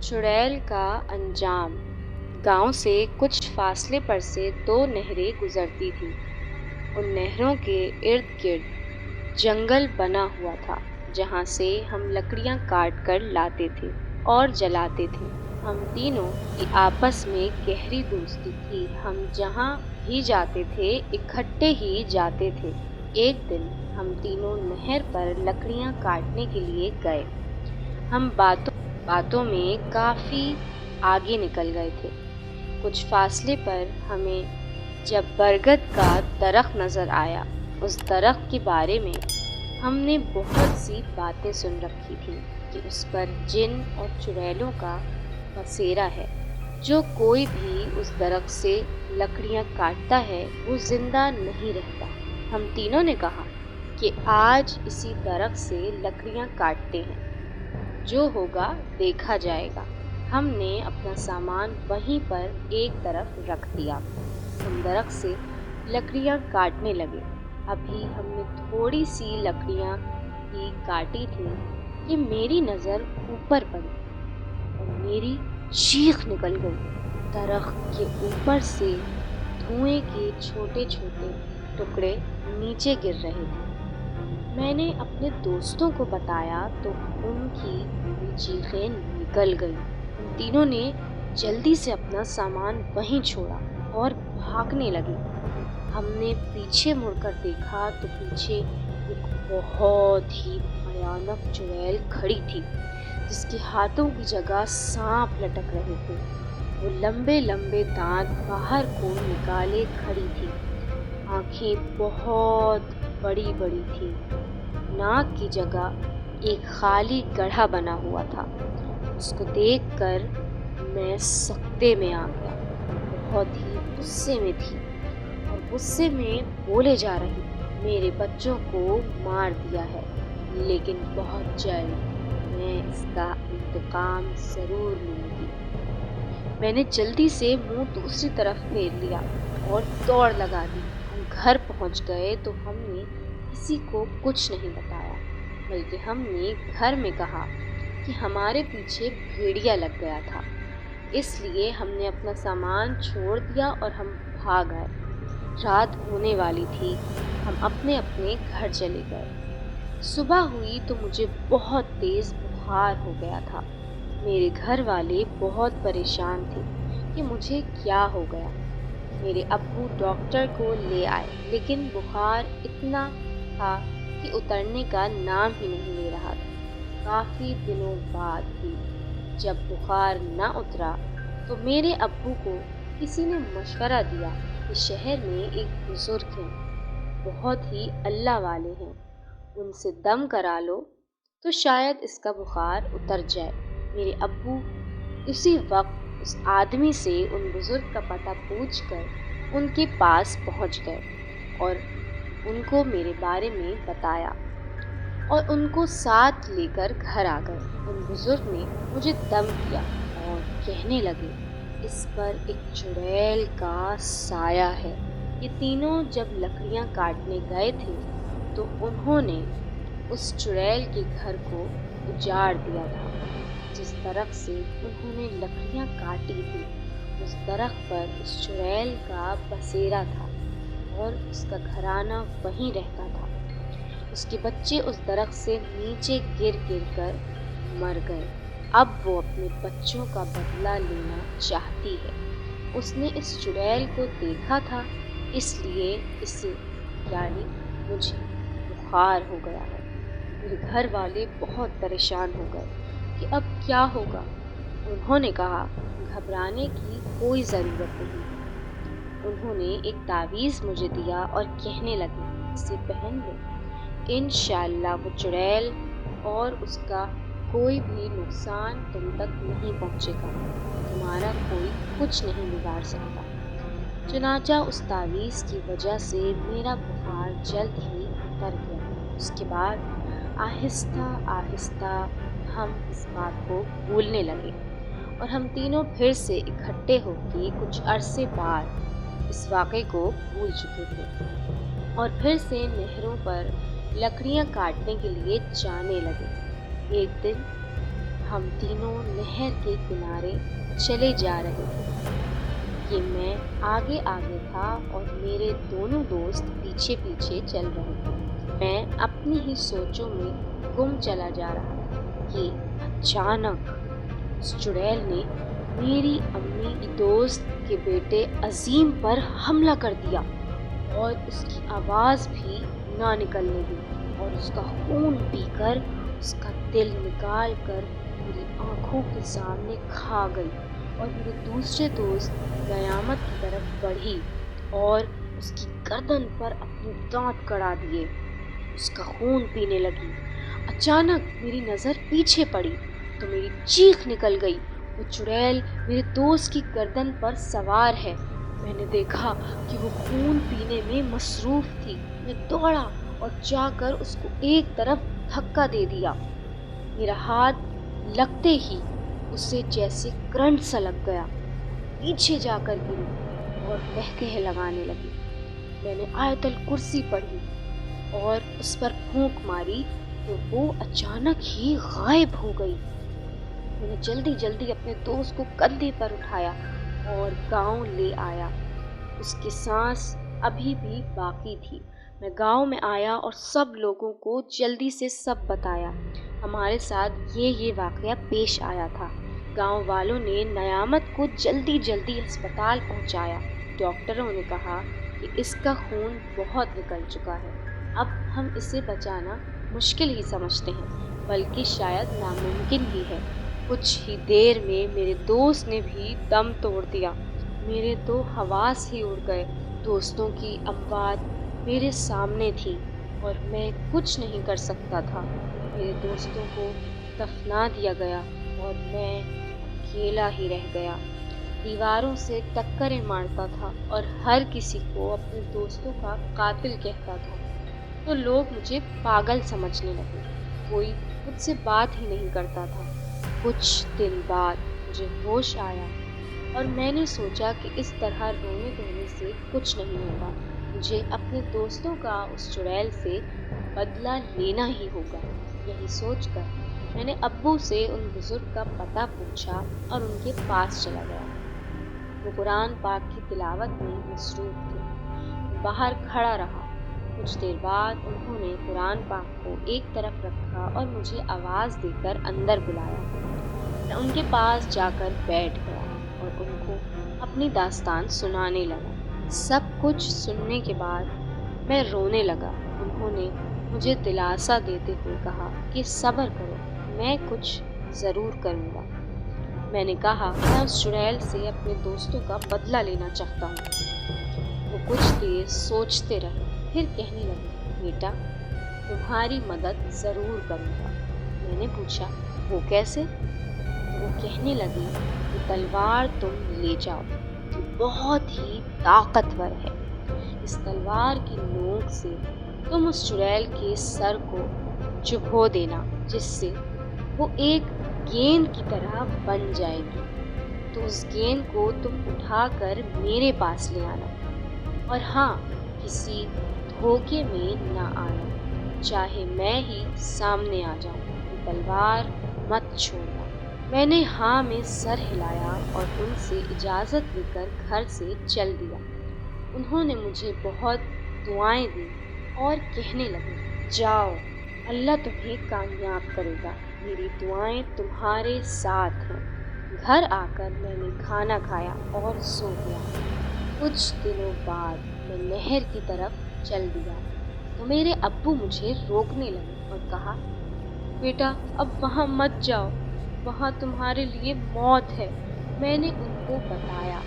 چڑیل کا انجام۔ گاؤں سے کچھ فاصلے پر سے دو نہریں گزرتی تھیں۔ ان نہروں کے ارد گرد جنگل بنا ہوا تھا جہاں سے ہم لکڑیاں کاٹ کر لاتے تھے اور جلاتے تھے۔ ہم تینوں کی آپس میں گہری دوستی تھی۔ ہم جہاں بھی جاتے تھے اکٹھے ہی جاتے تھے۔ ایک دن ہم تینوں نہر پر لکڑیاں کاٹنے کے لیے گئے۔ ہم باتوں میں کافی آگے نکل گئے تھے۔ کچھ فاصلے پر ہمیں جب برگد کا درخت نظر آیا۔ اس درخت کے بارے میں ہم نے بہت سی باتیں سن رکھی تھی کہ اس پر جن اور چڑیلوں کا بسیرا ہے۔ جو کوئی بھی اس درخت سے لکڑیاں کاٹتا ہے وہ زندہ نہیں رہتا۔ ہم تینوں نے کہا کہ آج اسی درخت سے لکڑیاں کاٹتے ہیں، جو ہوگا دیکھا جائے گا۔ ہم نے اپنا سامان وہیں پر ایک طرف رکھ دیا۔ ہم درخت سے لکڑیاں کاٹنے لگے۔ ابھی ہم نے تھوڑی سی لکڑیاں ہی کاٹی تھیں کہ میری نظر اوپر پڑی اور میری چیخ نکل گئی۔ درخت کے اوپر سے دھوئیں کے چھوٹے چھوٹے ٹکڑے نیچے گر رہے تھے۔ میں نے اپنے دوستوں کو بتایا تو ان کی بھی چیخیں نکل گئیں۔ ہم تینوں نے جلدی سے اپنا سامان وہیں چھوڑا اور بھاگنے لگے۔ ہم نے پیچھے مڑ کر دیکھا تو پیچھے ایک بہت ہی بھیانک چڑیل کھڑی تھی جس کے ہاتھوں کی جگہ سانپ لٹک رہے تھے۔ وہ لمبے لمبے دانت باہر کو نکالے کھڑی تھی۔ آنکھیں بہت بڑی بڑی تھیں۔ ناک کی جگہ ایک خالی گڑھا بنا ہوا تھا۔ اس کو دیکھ کر میں سکتے میں آ گیا۔ بہت ہی غصے میں تھی اور غصے میں بولے جا رہی تھی، میرے بچوں کو مار دیا ہے لیکن بہت جلد میں اس کا انتقام ضرور لوں گی۔ میں نے جلدی سے منہ دوسری طرف پھیر لیا اور دوڑ لگا دی۔ ہم گھر پہنچ گئے تو ہم نے کسی کو کچھ نہیں بتایا، بلکہ ہم نے گھر میں کہا کہ ہمارے پیچھے بھیڑیا لگ گیا تھا، اس لیے ہم نے اپنا سامان چھوڑ دیا اور ہم بھاگ آئے۔ رات ہونے والی تھی۔ ہم اپنے اپنے گھر چلے گئے۔ صبح ہوئی تو مجھے بہت تیز بخار ہو گیا تھا۔ میرے گھر والے بہت پریشان تھے کہ مجھے کیا ہو گیا۔ میرے ابو ڈاکٹر کو لے آئے لیکن بخار اتنا تھا کہ اترنے کا نام ہی نہیں لے رہا تھا۔ کافی دنوں بعد بھی جب بخار نہ اترا تو میرے ابو کو کسی نے مشورہ دیا کہ شہر میں ایک بزرگ ہیں، بہت ہی اللہ والے ہیں، ان سے دم کرا لو تو شاید اس کا بخار اتر جائے۔ میرے ابو اسی وقت اس آدمی سے ان بزرگ کا پتہ پوچھ کر ان کے پاس پہنچ گئے اور ان کو میرے بارے میں بتایا اور ان کو ساتھ لے کر گھر آ گئے۔ ان بزرگ نے مجھے دم کیا اور کہنے لگے، اس پر ایک چڑیل کا سایہ ہے۔ یہ تینوں جب لکڑیاں کاٹنے گئے تھے تو انہوں نے اس چڑیل کے گھر کو اجاڑ دیا تھا۔ جس درخت سے انہوں نے لکڑیاں کاٹی تھی اس درخت پر اس چڑیل کا بسیرا تھا اور اس کا گھرانہ وہیں رہتا تھا۔ اس کے بچے اس درخت سے نیچے گر گر کر مر گئے۔ اب وہ اپنے بچوں کا بدلہ لینا چاہتی ہے۔ اس نے اس چڑیل کو دیکھا تھا، اس لیے اسے یعنی مجھے بخار ہو گیا ہے۔ میرے گھر والے بہت پریشان ہو گئے کہ اب کیا ہوگا۔ انہوں نے کہا گھبرانے کی کوئی ضرورت نہیں ہے۔ انہوں نے ایک تعویذ مجھے دیا اور کہنے لگے، اسے پہن لو، انشاءاللہ وہ چڑیل اور اس کا کوئی بھی نقصان تم تک نہیں پہنچے گا، تمہارا کوئی کچھ نہیں بگاڑ سکتا۔ چنانچہ اس تعویذ کی وجہ سے میرا بخار جلد ہی اتر گیا۔ اس کے بعد آہستہ آہستہ ہم اس بات کو بھولنے لگے اور ہم تینوں پھر سے اکٹھے ہو کے کچھ عرصے بعد اس واقعے کو بھول چکے تھے اور پھر سے نہروں پر لکڑیاں کاٹنے کے لیے جانے لگے۔ ایک دن ہم تینوں نہر کے کنارے چلے جا رہے تھے کہ میں آگے آگے تھا اور میرے دونوں دوست پیچھے پیچھے چل رہے تھے۔ میں اپنی ہی سوچوں میں گم چلا جا رہا تھا کہ اچانک اس چڑیل نے میری امی کی دوست کے بیٹے عظیم پر حملہ کر دیا اور اس کی آواز بھی نہ نکلنے دی اور اس کا خون پی کر اس کا دل نکال کر میری آنکھوں کے سامنے کھا گئی اور میرے دوسرے دوست قیامت کی طرف بڑھی اور اس کی گردن پر اپنے دانت کڑا دیے، اس کا خون پینے لگی۔ اچانک میری نظر پیچھے پڑی تو میری چیخ نکل گئی، وہ چڑیل میرے دوست کی گردن پر سوار ہے۔ میں نے دیکھا کہ وہ خون پینے میں مصروف تھی۔ میں دوڑا اور جا کر اس کو ایک طرف دھکا دے دیا۔ میرا ہاتھ لگتے ہی اسے جیسے کرنٹ سا لگ گیا، پیچھے جا کر گری اور قہقہے لگانے لگی۔ میں نے آیت الکرسی پڑھی اور اس پر پھونک ماری تو وہ اچانک ہی غائب ہو گئی۔ میں نے جلدی جلدی اپنے دوست کو کندھے پر اٹھایا اور گاؤں لے آیا۔ اس کی سانس ابھی بھی باقی تھی۔ میں گاؤں میں آیا اور سب لوگوں کو جلدی سے سب بتایا۔ ہمارے ساتھ یہ واقعہ پیش آیا تھا۔ گاؤں والوں نے نیامت کو جلدی جلدی ہسپتال پہنچایا۔ ڈاکٹروں نے کہا کہ اس کا خون بہت نکل چکا ہے، اب ہم اسے بچانا مشکل ہی سمجھتے ہیں، بلکہ شاید ناممکن ہی ہے۔ کچھ ہی دیر میں میرے دوست نے بھی دم توڑ دیا۔ میرے تو حواس ہی اڑ گئے۔ دوستوں کی اموات میرے سامنے تھی اور میں کچھ نہیں کر سکتا تھا۔ میرے دوستوں کو دفنا دیا گیا اور میں اکیلا ہی رہ گیا۔ دیواروں سے ٹکریں مارتا تھا اور ہر کسی کو اپنے دوستوں کا قاتل کہتا تھا تو لوگ مجھے پاگل سمجھنے لگے۔ کوئی مجھ سے بات ہی نہیں کرتا تھا۔ کچھ دن بعد مجھے ہوش آیا اور میں نے سوچا کہ اس طرح رونے دھونے سے کچھ نہیں ہوگا، مجھے اپنے دوستوں کا اس چڑیل سے بدلہ لینا ہی ہوگا۔ یہی سوچ کر میں نے ابو سے ان بزرگ کا پتہ پوچھا اور ان کے پاس چلا گیا۔ وہ قرآن پاک کی تلاوت میں مصروف تھے۔ میں باہر کھڑا رہا۔ کچھ دیر بعد انہوں نے قرآن پاک کو ایک طرف رکھا اور مجھے آواز دے کر اندر بلایا۔ میں ان کے پاس جا کر بیٹھ گیا اور ان کو اپنی داستان سنانے لگا۔ سب کچھ سننے کے بعد میں رونے لگا۔ انہوں نے مجھے دلاسا دیتے ہوئے کہا کہ صبر کرو، میں کچھ ضرور کروں گا۔ میں نے کہا میں اس چڑیل سے اپنے دوستوں کا بدلہ لینا چاہتا ہوں۔ وہ کچھ دیر سوچتے رہے، پھر کہنے لگے بیٹا تمہاری مدد ضرور کروں گا۔ میں نے پوچھا وہ کیسے؟ وہ کہنے لگی کہ تلوار تم لے جاؤ، یہ بہت ہی طاقتور ہے۔ اس تلوار کی نوک سے تم اس چڑیل کے سر کو چبھو دینا، جس سے وہ ایک گیند کی طرح بن جائے گی، تو اس گیند کو تم اٹھا کر میرے پاس لے آنا، اور ہاں کسی دھوکے میں نہ آنا، چاہے میں ہی سامنے آ جاؤں، یہ تلوار مت چھوڑنا۔ میں نے ہاں میں سر ہلایا اور ان سے اجازت لے کر گھر سے چل دیا۔ انہوں نے مجھے بہت دعائیں دیں اور کہنے لگے جاؤ اللہ تمہیں کامیاب کرے گا، میری دعائیں تمہارے ساتھ ہیں۔ گھر آ کر میں نے کھانا کھایا اور سو گیا۔ کچھ دنوں بعد میں نہر کی طرف چل دیا تو میرے ابو مجھے روکنے لگے اور کہا بیٹا اب وہاں مت جاؤ، وہاں تمہارے لیے موت ہے۔ میں نے ان کو بتایا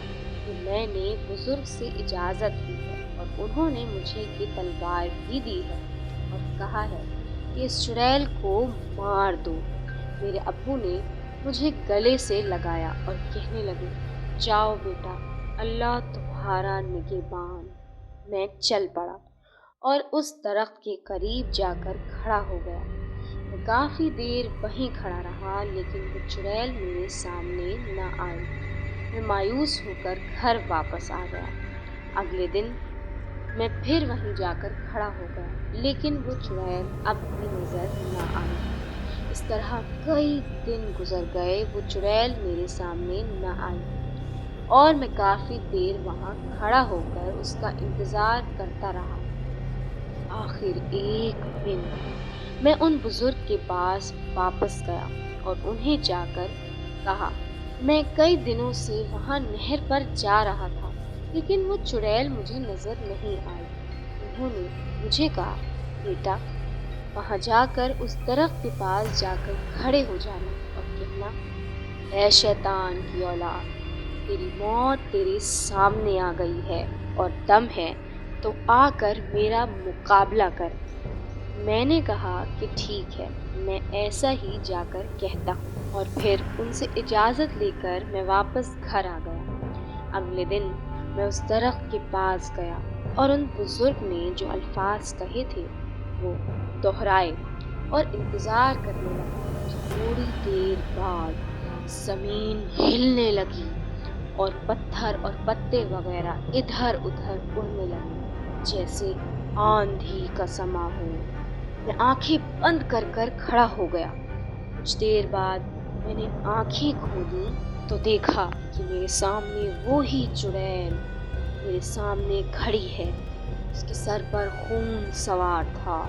کہ میں نے بزرگ سے اجازت لی ہے اور انہوں نے مجھے یہ تلوار بھی دی ہے اور کہا ہے کہ اس چڑیل کو مار دو۔ میرے ابو نے مجھے گلے سے لگایا اور کہنے لگے جاؤ بیٹا اللہ تمہارا نگہبان۔ میں چل پڑا اور اس درخت کے قریب جا کر کھڑا ہو گیا۔ میں کافی دیر وہیں کھڑا رہا لیکن وہ چڑیل میرے سامنے نہ آئی۔ میں مایوس ہو کر گھر واپس آ گیا۔ اگلے دن میں پھر وہیں جا کر کھڑا ہو گیا لیکن وہ چڑیل اب بھی نظر نہ آئی۔ اس طرح کئی دن گزر گئے، وہ چڑیل میرے سامنے نہ آئی اور میں کافی دیر وہاں کھڑا ہو کر اس کا انتظار کرتا رہا۔ آخر ایک دن میں ان بزرگ کے پاس واپس گیا اور انہیں جا کر کہا، میں کئی دنوں سے وہاں نہر پر جا رہا تھا لیکن وہ چڑیل مجھے نظر نہیں آئی۔ انہوں نے مجھے کہا، بیٹا وہاں جا کر اس درخت کے پاس جا کر کھڑے ہو جانا اور کہنا، اے شیطان کی اولاد، تیری موت تیرے سامنے آ گئی ہے اور دم ہے تو آ کر میرا مقابلہ کر۔ میں نے کہا کہ ٹھیک ہے، میں ایسا ہی جا کر کہتا ہوں، اور پھر ان سے اجازت لے کر میں واپس گھر آ گیا۔ اگلے دن میں اس درخت کے پاس گیا اور ان بزرگ نے جو الفاظ کہے تھے وہ دہرائے اور انتظار کرنے لگا۔ تھوڑی دیر بعد زمین ہلنے لگی اور پتھر اور پتے وغیرہ ادھر ادھر اڑنے لگے جیسے آندھی کا سما ہو۔ میں آنکھیں بند کر کر کھڑا ہو گیا۔ کچھ دیر بعد میں نے آنکھیں کھولی تو دیکھا کہ میرے سامنے وہی چڑیل میرے سامنے کھڑی ہے۔ اس کے سر پر خون سوار تھا۔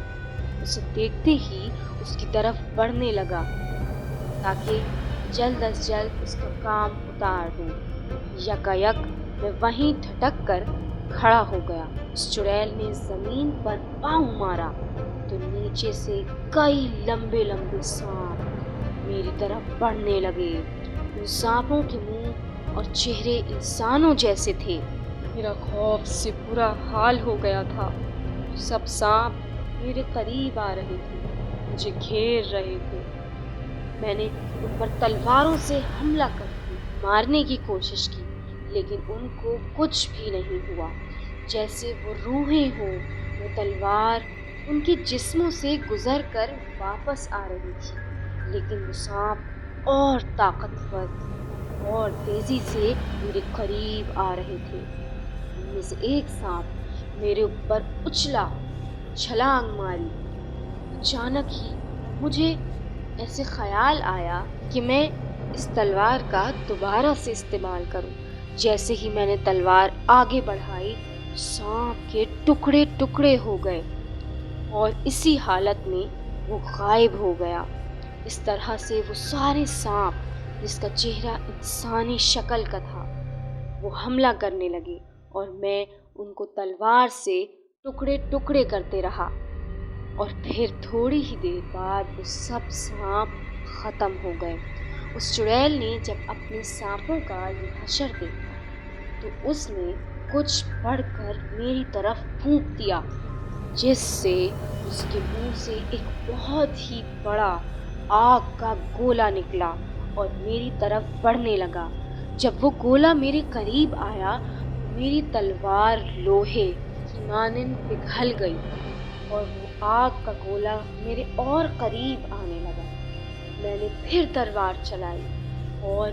اسے دیکھتے ہی اس کی طرف بڑھنے لگا تاکہ جلد از جلد اس کا کام اتار دوں۔ یکایک میں وہیں ٹھٹک کر کھڑا ہو گیا۔ اس چڑیل نے زمین پر پاؤں مارا تو نیچے سے کئی لمبے لمبے سانپ میری طرف بڑھنے لگے۔ ان سانپوں کے منہ اور چہرے انسانوں جیسے تھے۔ میرا خوف سے برا حال ہو گیا تھا۔ سب سانپ میرے قریب آ رہے تھے، مجھے گھیر رہے تھے۔ میں نے ان پر تلواروں سے حملہ کر کے مارنے کی کوشش کی لیکن ان کو کچھ بھی نہیں ہوا۔ جیسے وہ روحیں ہوں، وہ تلوار ان کے جسموں سے گزر کر واپس آ رہی تھی، لیکن وہ سانپ اور طاقتور اور تیزی سے میرے قریب آ رہے تھے۔ ان میں سے ایک سانپ میرے اوپر اچھلا، چھلانگ ماری۔ اچانک ہی مجھے ایسے خیال آیا کہ میں اس تلوار کا دوبارہ سے استعمال کروں۔ جیسے ہی میں نے تلوار آگے بڑھائی، سانپ کے ٹکڑے ٹکڑے ہو گئے اور اسی حالت میں وہ غائب ہو گیا۔ اس طرح سے وہ سارے سانپ جس کا چہرہ انسانی شکل کا تھا وہ حملہ کرنے لگے اور میں ان کو تلوار سے ٹکڑے ٹکڑے کرتے رہا، اور پھر تھوڑی ہی دیر بعد وہ سب سانپ ختم ہو گئے۔ اس چڑیل نے جب اپنے سانپوں کا یہ حشر دیکھا تو اس نے کچھ بڑھ کر میری طرف پھونک دیا، جس سے اس کے منہ سے ایک بہت ہی بڑا آگ کا گولا نکلا اور میری طرف بڑھنے لگا۔ جب وہ گولا میرے قریب آیا تو میری تلوار لوہے کی مانند پگھل گئی اور وہ آگ کا گولا میرے اور قریب آنے لگا۔ میں نے پھر تلوار چلائی اور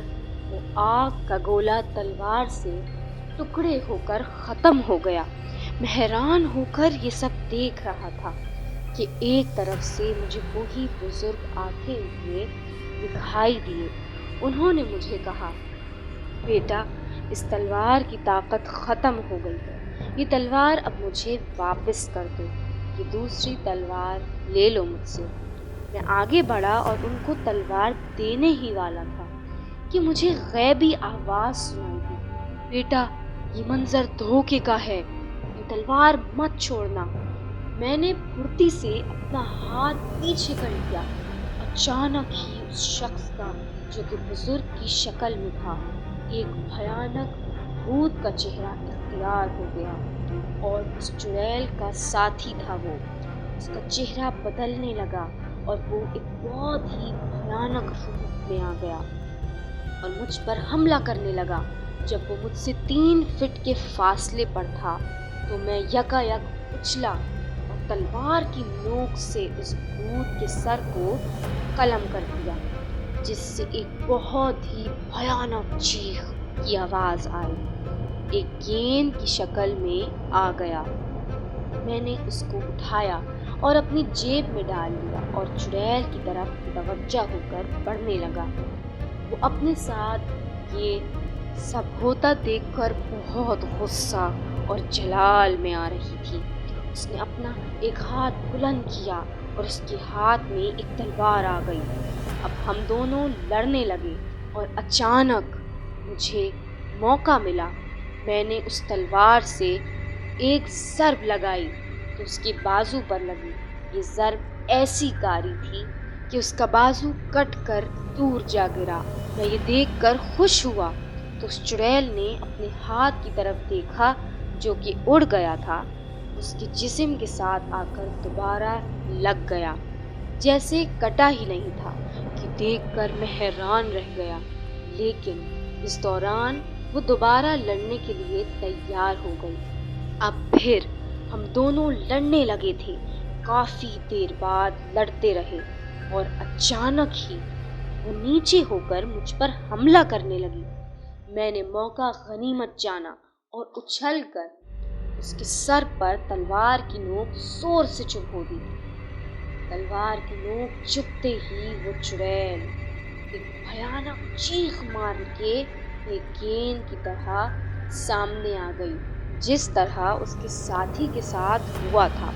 وہ آگ کا گولا تلوار سے ٹکڑے ہو کر ختم ہو گیا۔ میں حیران ہو کر یہ سب دیکھ رہا تھا کہ ایک طرف سے مجھے وہی بزرگ آتے ہوئے دکھائی دیے۔ انہوں نے مجھے کہا، بیٹا اس تلوار کی طاقت ختم ہو گئی ہے، یہ تلوار اب مجھے واپس کر دو، یہ دوسری تلوار لے لو مجھ سے۔ میں آگے بڑھا اور ان کو تلوار دینے ہی والا تھا کہ مجھے غیبی آواز سنائی دی، بیٹا یہ منظر دھوکے کا ہے، یہ تلوار مت چھوڑنا۔ میں نے پھرتی سے اپنا ہاتھ پیچھے کر لیا۔ اچانک ہی اس شخص کا جو کہ بزرگ کی شکل میں تھا ایک بھیانک بھوت کا چہرہ اختیار ہو گیا، اور اس چڑیل کا ساتھی تھا وہ۔ اس کا چہرہ بدلنے لگا اور وہ ایک بہت ہی بھیانک روپ میں آ گیا اور مجھ پر حملہ کرنے لگا۔ جب وہ مجھ سے 3 فٹ کے فاصلے پر تھا تو میں یکایک اچھلا اور تلوار کی نوک سے اس بھوت کے سر کو قلم کر دیا، جس سے ایک بہت ہی بھیانک چیخ کی آواز آئی۔ ایک گیند کی شکل میں آ گیا میں نے اس کو اٹھایا اور اپنی جیب میں ڈال لیا اور چڑیل کی طرف متوجہ ہو کر پڑھنے لگا۔ وہ اپنے ساتھ یہ سب ہوتا دیکھ کر بہت غصہ اور جلال میں آ رہی تھی۔ اس نے اپنا ایک ہاتھ بلند کیا اور اس کے ہاتھ میں ایک تلوار آ گئی۔ اب ہم دونوں لڑنے لگے اور اچانک مجھے موقع ملا۔ میں نے اس تلوار سے ایک ضرب لگائی تو اس کے بازو پر لگی۔ یہ ضرب ایسی کاری تھی کہ اس کا بازو کٹ کر دور جا گرا۔ میں یہ دیکھ کر خوش ہوا تو اس چڑیل نے اپنے ہاتھ کی طرف دیکھا جو کہ اڑ گیا تھا، اس کے جسم کے ساتھ آ کر دوبارہ لگ گیا جیسے کٹا ہی نہیں تھا کہ دیکھ کر میں حیران رہ گیا۔ لیکن اس دوران وہ دوبارہ لڑنے کے لیے تیار ہو گئی۔ اب پھر ہم دونوں لڑنے لگے تھے۔ کافی دیر بعد لڑتے رہے اور اچانک ہی وہ نیچے ہو کر مجھ پر حملہ کرنے لگی۔ میں نے موقع غنیمت جانا اور اچھل کر اس کے سر پر تلوار کی نوک زور سے چبھو دی۔ تلوار کی نوک چبھتے ہی وہ چڑیل ایک بھیانک چیخ مار کے ایک گیند کی طرح سامنے آ گئی، جس طرح اس کے ساتھی کے ساتھ ہوا تھا۔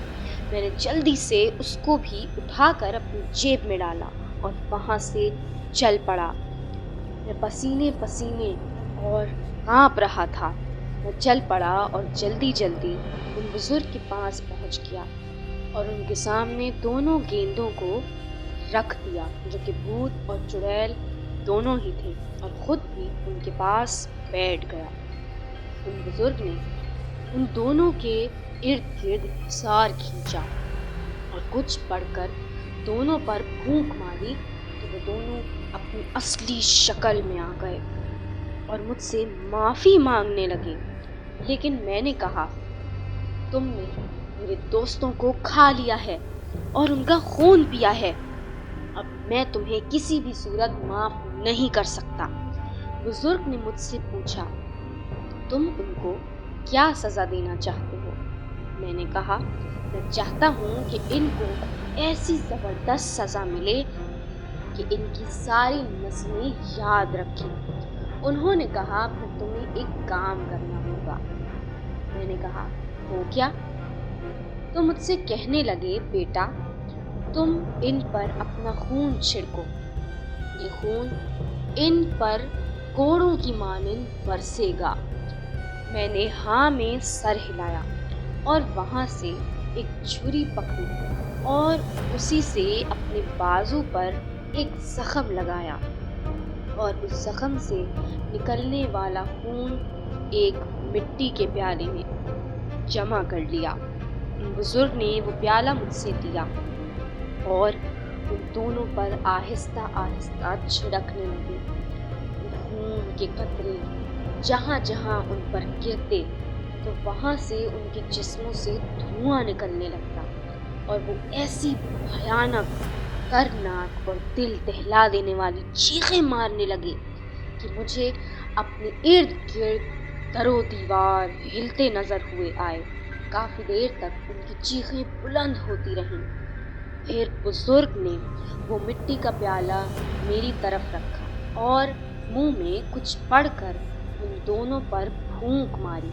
میں نے جلدی سے اس کو بھی اٹھا کر اپنی جیب میں ڈالا اور وہاں سے چل پڑا۔ میں پسینے پسینے اور کانپ رہا تھا۔ میں چل پڑا اور جلدی جلدی ان بزرگ کے پاس پہنچ گیا اور ان کے سامنے دونوں گیندوں کو رکھ دیا جو کہ بھوت اور چڑیل دونوں ہی تھے، اور خود بھی ان کے پاس بیٹھ گیا۔ ان بزرگ نے ان دونوں کے ارد گرد حصار کھینچا اور کچھ پڑھ کر دونوں پر پھونک ماری تو وہ دونوں اپنی اصلی شکل میں آ گئے اور مجھ سے معافی مانگنے لگے۔ لیکن میں نے کہا، تم نے میرے دوستوں کو کھا لیا ہے اور ان کا خون پیا ہے، اب میں تمہیں کسی بھی صورت معاف نہیں کر سکتا۔ بزرگ نے مجھ سے پوچھا، تم ان کو کیا سزا دینا چاہتے ہو؟ میں نے کہا، میں چاہتا ہوں کہ ان کو ایسی زبردست سزا ملے کہ ان کی ساری نسلیں یاد رکھیں۔ انہوں نے کہا، پھر تمہیں ایک کام کرنا ہوگا۔ میں نے کہا، وہ کیا؟ تو مجھ سے کہنے لگے، بیٹا تم ان پر اپنا خون چھڑکو، یہ خون ان پر کوڑوں کی مانند برسے گا۔ میں نے ہاں میں سر ہلایا اور وہاں سے ایک چھری پکڑی اور اسی سے اپنے بازو پر ایک زخم لگایا اور اس زخم سے نکلنے والا خون ایک مٹی کے پیالے میں جمع کر لیا۔ ان بزرگ نے وہ پیالہ مجھ سے لیا اور ان دونوں پر آہستہ آہستہ چھڑکنے لگے۔ خون کے قطرے جہاں جہاں ان پر گرتے تو وہاں سے ان کے جسموں سے دھواں نکلنے لگتا اور وہ ایسی بھیانک، کرناک اور دل دہلا دینے والی چیخیں مارنے لگے کہ مجھے اپنے ارد گرد در و دیوار ہلتے نظر ہوئے آئے۔ کافی دیر تک ان کی چیخیں بلند ہوتی رہیں۔ پھر بزرگ نے وہ مٹی کا پیالہ میری طرف رکھا اور منہ میں کچھ پڑھ کر ان دونوں پر پھونک ماری،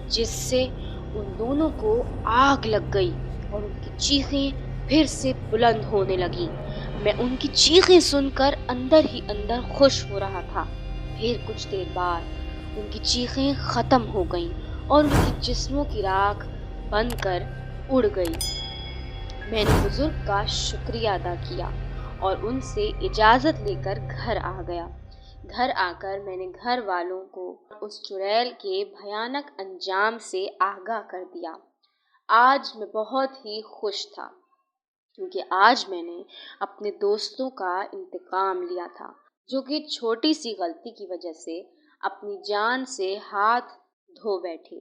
جس سے ان دونوں کو آگ لگ گئی اور ان کی چیخیں پھر سے بلند ہونے لگیں۔ میں ان کی چیخیں سن کر اندر ہی اندر خوش ہو رہا تھا۔ پھر کچھ دیر بعد ان کی چیخیں ختم ہو گئیں اور ان کے جسموں کی راکھ بن کر اڑ گئی۔ میں نے بزرگ کا شکریہ ادا کیا اور ان سے اجازت لے کر گھر آ گیا۔ گھر آ کر میں نے گھر والوں کو اس چڑیل کے بھیانک انجام سے آگاہ کر دیا۔ آج میں بہت ہی خوش تھا کیونکہ آج میں نے اپنے دوستوں کا انتقام لیا تھا جو کہ چھوٹی سی غلطی کی وجہ سے اپنی جان سے ہاتھ دھو بیٹھے۔